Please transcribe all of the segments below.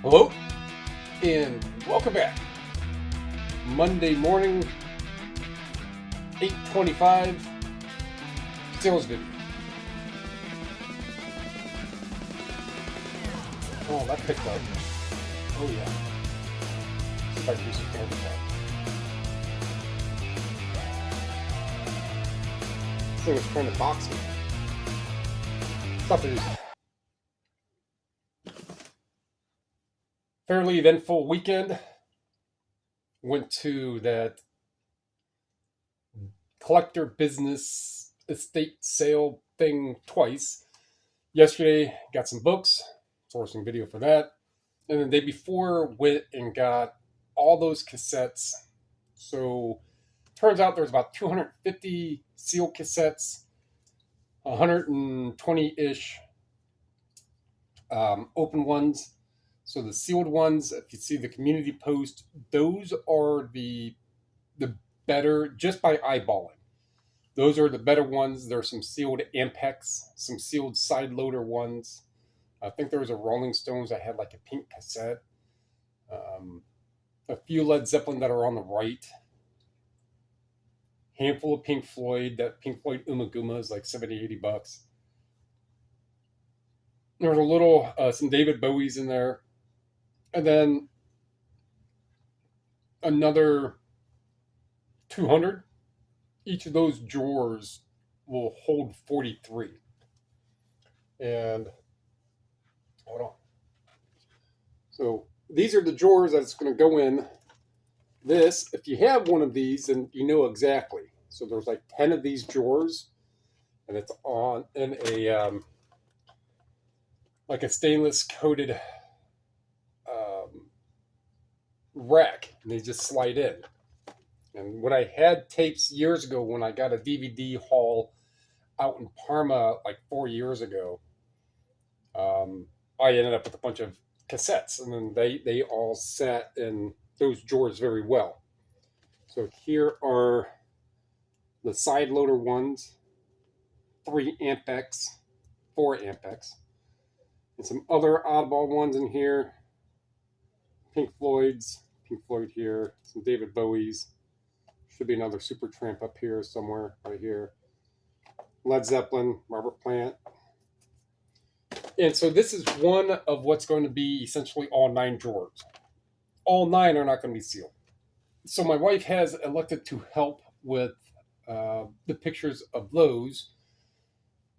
Hello and welcome back. Monday morning, 8:25 sales video. Oh, that picked up. Oh yeah. See if I can do some camera time. This thing was trying to box me. Tough to do. Fairly eventful weekend. Went to that collector business estate sale thing twice. Yesterday, got some books, sourcing video for that. And the day before, went and got all those cassettes. So turns out there's about 250 sealed cassettes, 120-ish open ones. So the sealed ones, if you see the community post, those are the better, just by eyeballing. Those are the better ones. There's some sealed Ampex, some sealed side loader ones. I think there was a Rolling Stones that had like a pink cassette. A few Led Zeppelin that are on the right. Handful of Pink Floyd. That Pink Floyd Umaguma is like $70-$80. There was a little, some David Bowie's in there. And then another 200. Each of those drawers will hold 43. And hold on. So these are the drawers that's going to go in. This, if you have one of these, then you know exactly. So there's like 10 of these drawers, and it's on in a like a stainless coated rack, and they just slide in. And when I had tapes years ago, when I got a DVD haul out in Parma like 4 years ago, I ended up with a bunch of cassettes, and then they all sat in those drawers very well. So here are the side loader ones, 3 Ampex, 4 Ampex, and some other oddball ones in here. Pink Floyd here, some David Bowie's. Should be another Supertramp up here somewhere, right here. Led Zeppelin, Robert Plant. And so this is one of what's going to be essentially all 9 drawers. All 9 are not going to be sealed. So my wife has elected to help with the pictures of those.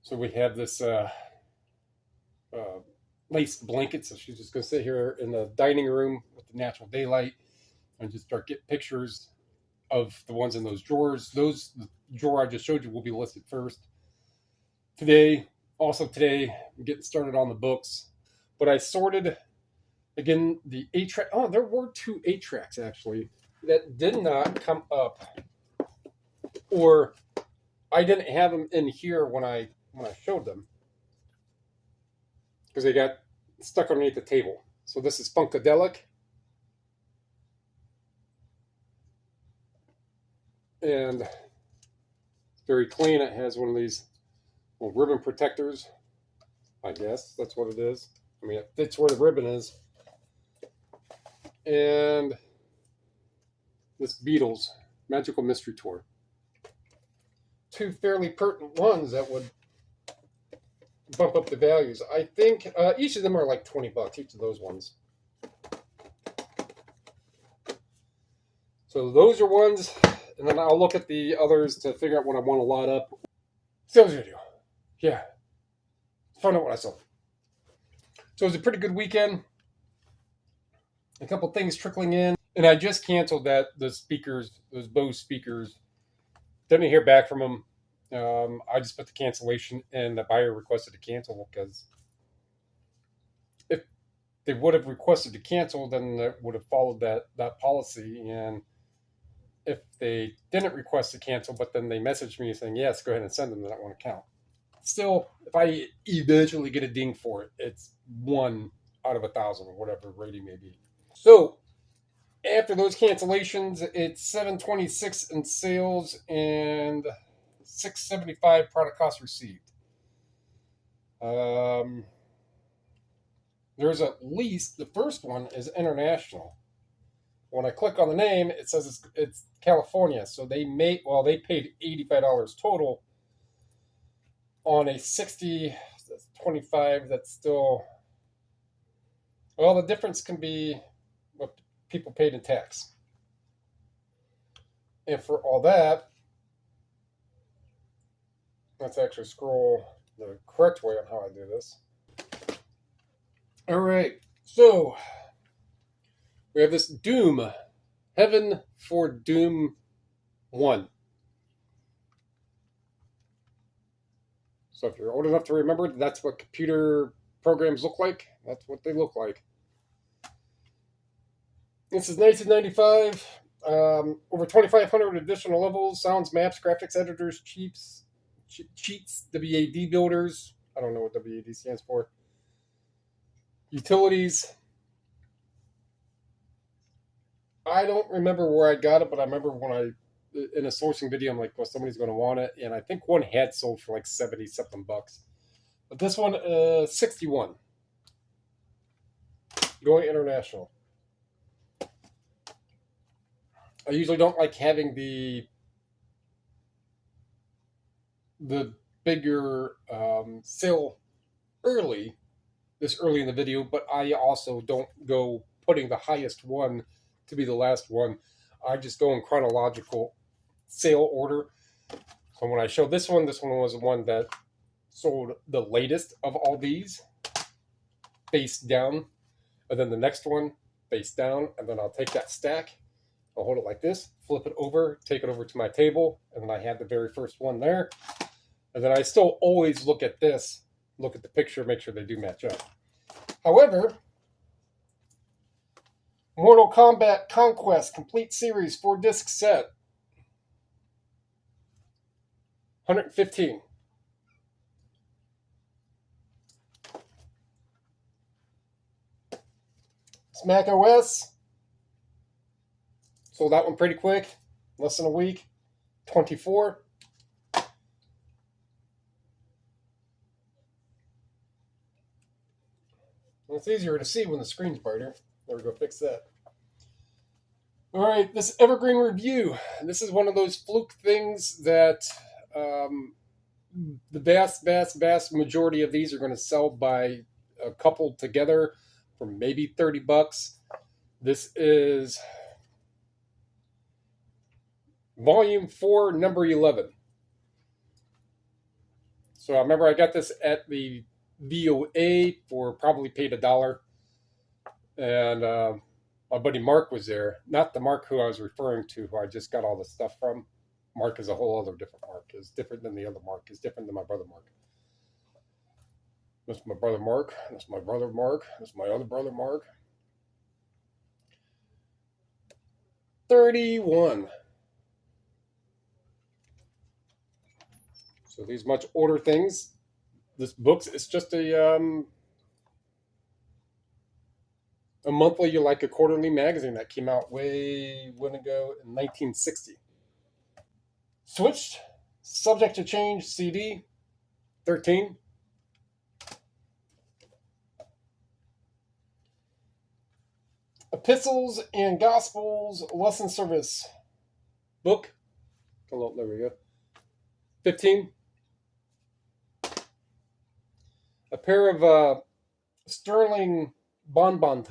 So we have this lace blanket. So she's just going to sit here in the dining room with the natural daylight and just start getting pictures of the ones in those drawers. The drawer I just showed you will be listed first. Today, I'm getting started on the books. But I sorted, again, the 8-track. Oh, there were 2 8-tracks, actually, that did not come up. Or I didn't have them in here when I showed them, because they got stuck underneath the table. So this is Funkadelic. And it's very clean. It has one of these little ribbon protectors. I guess that's what it is. I mean, it fits where the ribbon is. And this Beatles Magical Mystery Tour. 2 fairly pertinent ones that would bump up the values. I think each of them are like $20, each of those ones. So those are ones, and then I'll look at the others to figure out what I want to lot up. Sales video. Yeah. Find out what I sold. So it was a pretty good weekend. A couple things trickling in. And I just canceled the speakers, those Bose speakers. Didn't hear back from them. I just put the cancellation, and the buyer requested to cancel, because if they would have requested to cancel, then they would have followed that policy. And if they didn't request to cancel, but then they messaged me saying, yes, go ahead and send them, then that won't count. Still, if I eventually get a ding for it, it's 1 out of 1,000 or whatever rating may be. So after those cancellations, it's $726 in sales and $675 product cost received. There's at least, the first one is international. When I click on the name, it says it's California. So they paid $85 total on a 60, that's 25. That's still, well, the difference can be what people paid in tax. And for all that, let's actually scroll the correct way on how I do this. All right, so we have this Doom, Heaven for Doom 1. So if you're old enough to remember, that's what computer programs look like. That's what they look like. This is 1995. Over 2,500 additional levels, sounds, maps, graphics editors, cheats, WAD builders. I don't know what WAD stands for. Utilities. I don't remember where I got it, but I remember when in a sourcing video, I'm like, well, somebody's going to want it. And I think one had sold for like 70 something bucks. But this one, 61. Going international. I usually don't like having the bigger sale this early in the video, but I also don't go putting the highest one to be the last one. I just go in chronological sale order. So when I show this one was the one that sold the latest of all these, face down, and then the next one face down, and then I'll take that stack, I'll hold it like this, flip it over, take it over to my table, and then I have the very first one there. And then I still always look at this, look at the picture, make sure they do match up. However, Mortal Kombat Conquest Complete Series 4-disc set, 115. Smack OS, sold that one pretty quick, less than a week, 24. It's easier to see when the screen's brighter. There we go, fix that. All right, this Evergreen Review. This is one of those fluke things that the vast majority of these are going to sell by a couple together for maybe 30 bucks. This is Volume 4, Number 11. So I remember I got this at the VOA for probably paid $1. And my buddy Mark was there. Not the Mark who I was referring to, who I just got all the stuff from. Mark is a whole other different Mark. Is different than the other Mark. Is different than my brother Mark. That's my brother Mark. That's my brother Mark. That's my other brother Mark. 31. So these much older things. This book's it's just a monthly, like a quarterly magazine that came out way when ago in 1960. Switched, Subject to Change CD, 13. Epistles and Gospels Lesson Service book. Oh, there we go. 15. A pair of sterling bonbon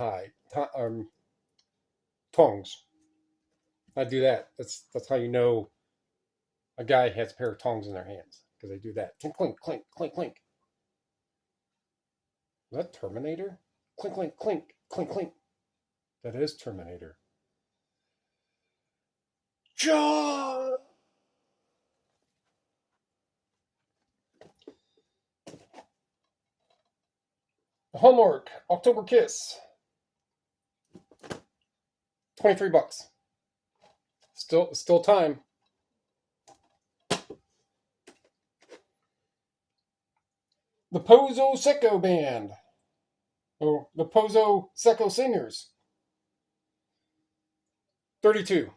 tongs. I do that. That's how you know a guy has a pair of tongs in their hands, because they do that. Clink, clink, clink, clink, clink. Is that Terminator? Clink, clink, clink, clink, clink. That is Terminator. John! Homework, October Kiss. 23 bucks. Still time. The Pozo Secco Band. Oh, the Pozo Secco Singers. 32.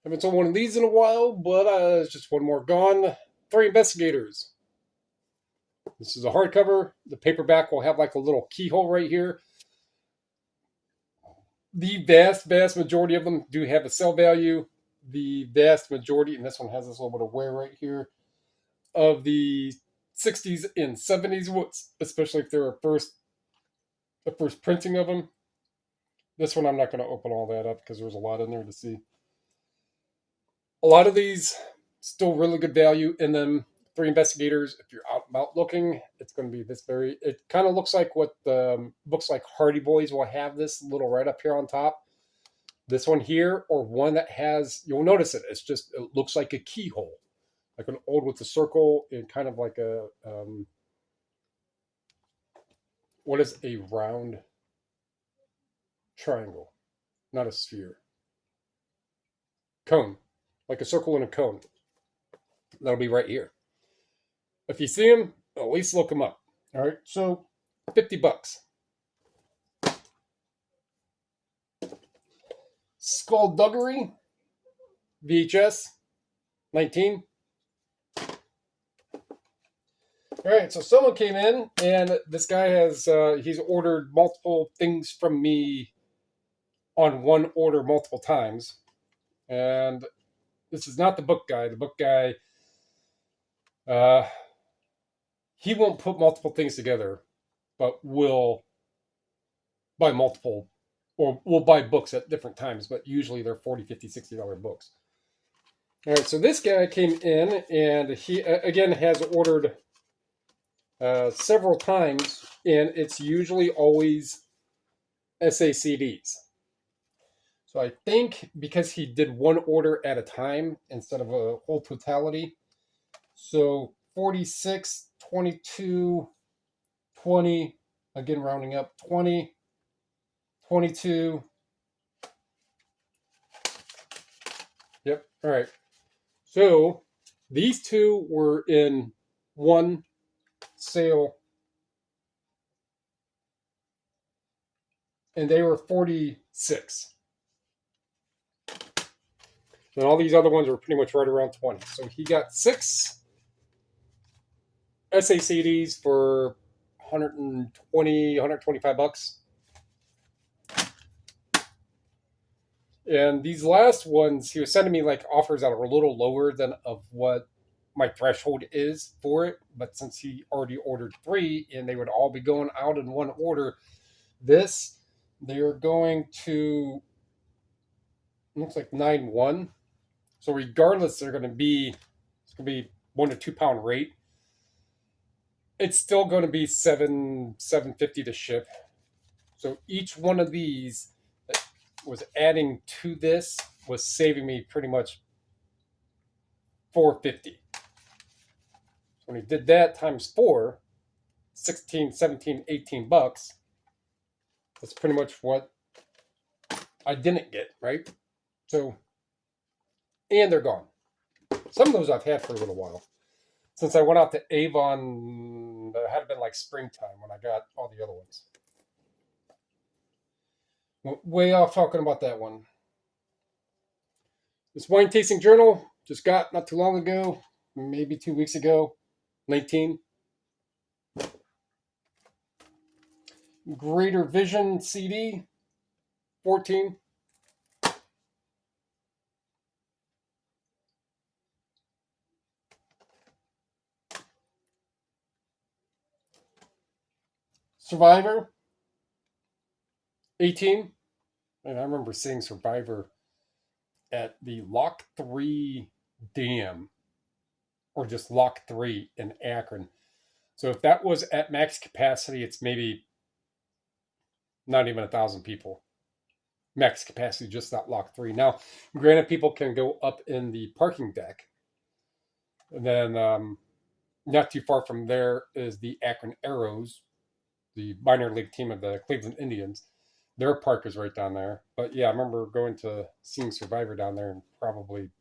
Haven't sold one of these in a while, but it's just one more gone. Three Investigators. This is a hardcover. The paperback will have like a little keyhole right here. The vast majority of them do have a sell value. The vast majority, and this one has this little bit of wear right here, of the 60s and 70s books, especially if they're the first printing of them. This one I'm not going to open all that up because there's a lot in there to see. A lot of these still really good value in them. Three Investigators, if you're out about looking, it's going to be this very, it kind of looks like what the books like Hardy Boys will have, this little right up here on top. This one here, or one that has, you'll notice it, it looks like a keyhole, like an old with a circle and kind of like a, what is a round triangle? Not a sphere. Cone, like a circle and a cone. That'll be right here. If you see them, at least look them up. All right, so $50. Skullduggery VHS 19. All right, so someone came in, and this guy has he's ordered multiple things from me on one order multiple times, and this is not the book guy. The book guy, he won't put multiple things together, but will buy multiple, or will buy books at different times, but usually they're $40, $50, $60 books. All right, so this guy came in, and he, again, has ordered several times, and it's usually always SACDs. So I think because he did one order at a time instead of a whole totality, so 46, 22, 20, again rounding up, 20, 22. Yep, all right. So these two were in one sale, and they were 46. And all these other ones were pretty much right around 20. So he got 6 SACDs for 120, 125 bucks. And these last ones, he was sending me like offers that are a little lower than of what my threshold is for it. But since he already ordered 3 and they would all be going out in one order, this, they're going to, looks like 9-1. So regardless, they're going to be, it's going to be 1 to 2 pound rate. It's still going to be $7.50 to ship. So each one of these that was adding to this was saving me pretty much $4.50. When he did that times 4, 16, 17, 18 bucks, that's pretty much what I didn't get, right? So, and they're gone. Some of those I've had for a little while. Since I went out to Avon, it had been like springtime when I got all the other ones. Went way off talking about that one. This wine tasting journal just got not too long ago, maybe 2 weeks ago, 19. Greater Vision CD, 14. Survivor, 18. And I remember seeing Survivor at the Lock 3 Dam, or just Lock 3 in Akron. So if that was at max capacity, it's maybe not even 1,000 people. Max capacity, just that Lock 3. Now, granted, people can go up in the parking deck. And then not too far from there is the Akron Arrows, the minor league team of the Cleveland Indians. Their park is right down there. But yeah, I remember going to seeing Survivor down there in probably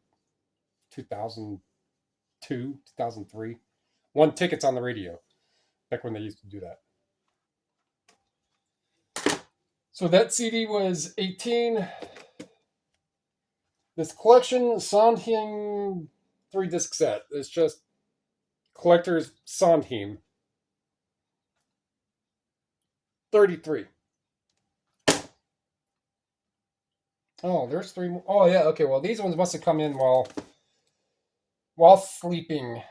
2002, 2003. Won tickets on the radio back when they used to do that. So that CD was 18. This collection Sondheim 3-disc set. It's just collector's Sondheim 33. Oh, there's 3 more. Oh yeah, okay. Well, these ones must have come in while sleeping.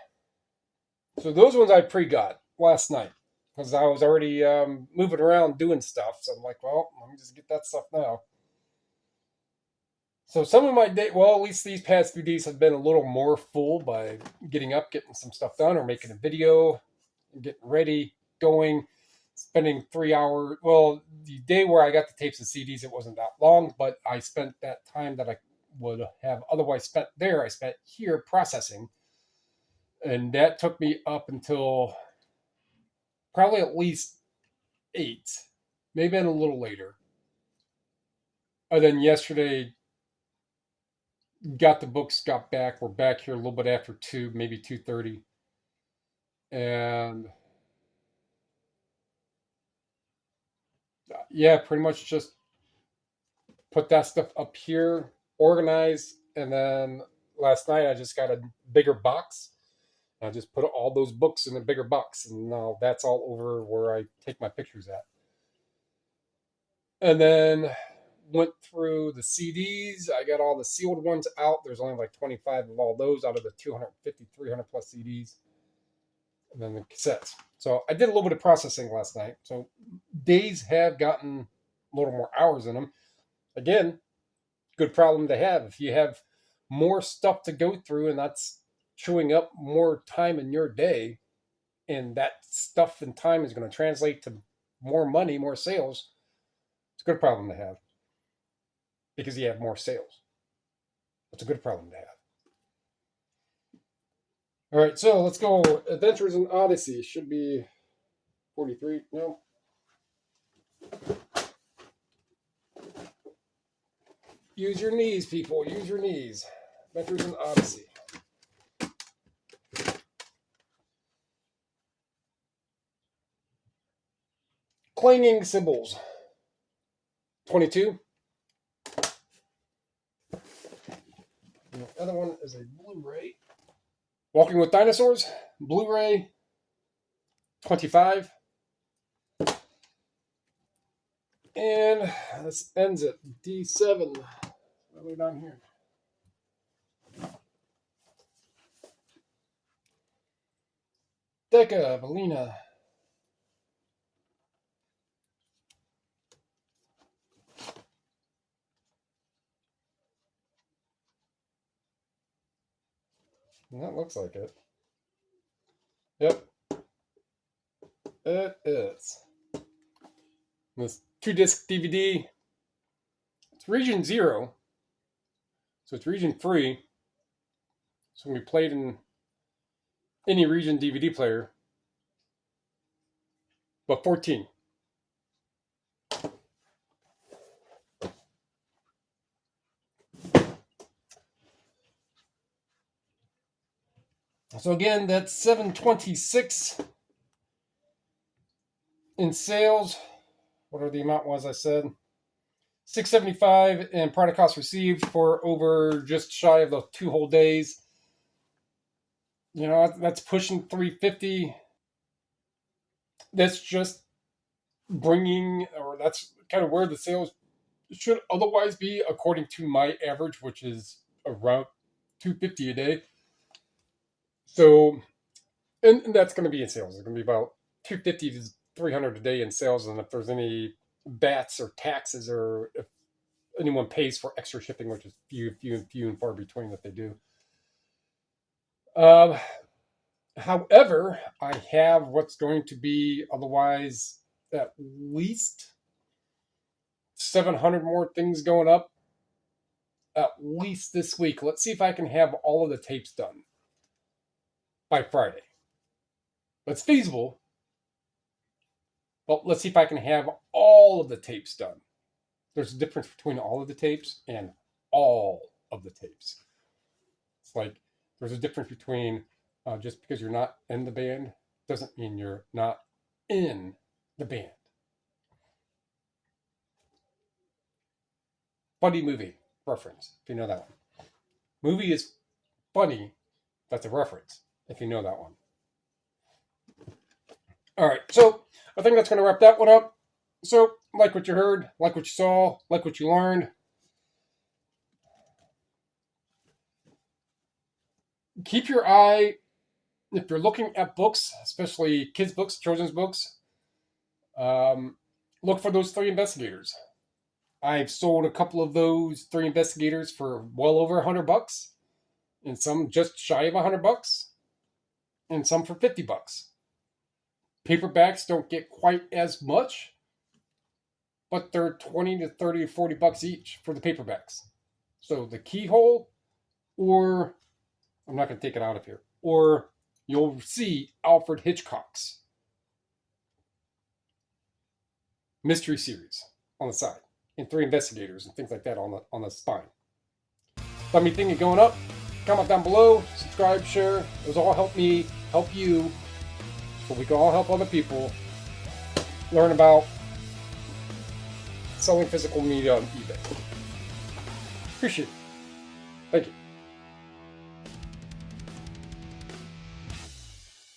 So those ones I pre-got last night because I was already moving around doing stuff. So I'm like, well, let me just get that stuff now. So some of my day, well, at least these past few days have been a little more full by getting up, getting some stuff done, or making a video, getting ready, going, spending 3 hours. Well, the day where I got the tapes and CDs, it wasn't that long, but I spent that time that I would have otherwise spent there, I spent here processing. And that took me up until probably at least 8, maybe a little later. And then yesterday, got the books, got back. We're back here a little bit after 2, maybe 2:30. And yeah, pretty much just put that stuff up here, organize, and then last night I just got a bigger box. I just put all those books in a bigger box, and now that's all over where I take my pictures at. And then went through the CDs. I got all the sealed ones out. There's only like 25 of all those out of the 250, 300 plus CDs. And then the cassettes. So I did a little bit of processing last night. So days have gotten a little more hours in them. Again, good problem to have. If you have more stuff to go through and that's chewing up more time in your day, and that stuff and time is going to translate to more money, more sales, it's a good problem to have because you have more sales. It's a good problem to have. All right, so let's go. Adventures in Odyssey should be 43. No. Use your knees, people. Use your knees. Adventures in Odyssey. Clanging Cymbals. 22. And the other one is a Blu-ray. Walking with Dinosaurs. Blu-ray. 25. And this ends at D7. All the way down here. Deca, Belina. And that looks like it. Yep. It is. This 2-disc DVD. It's region 0. So it's region free. So it can be played in any region DVD player. But 14. So again, that's $726 in sales. Whatever the amount was, I said. $675 in product cost received for over just shy of the 2 whole days. You know, that's pushing $350. That's just bringing, or that's kind of where the sales should otherwise be, according to my average, which is around $250 a day. So, and that's going to be in sales. It's going to be about $250 to $300 a day in sales. And if there's any bats or taxes, or if anyone pays for extra shipping, which is few and far between that they do. However, I have what's going to be otherwise at least 700 more things going up at least this week. Let's see if I can have all of the tapes done by Friday. That's feasible, but let's see if I can have all of the tapes done. There's a difference between all of the tapes and all of the tapes. It's like there's a difference between just because you're not in the band doesn't mean you're not in the band. Funny movie reference, if you know that one. Movie is funny. That's a reference, if you know that one. All right, so I think that's going to wrap that one up. So, like what you heard, like what you saw, like what you learned. Keep your eye, if you're looking at books, especially kids' books, children's books, look for those 3 investigators. I've sold a couple of those 3 investigators for well over $100, and some just shy of $100, and some for $50. Paperbacks don't get quite as much, but they're 20 to 30 to $40 each for the paperbacks. So the Keyhole, or I'm not going to take it out of here, or you'll see Alfred Hitchcock's mystery series on the side, and 3 investigators and things like that on the spine. Let me think of going up. Comment down below, subscribe, share. Those all help me, help you, so we can all help other people learn about selling physical media on eBay. Appreciate it. Thank you.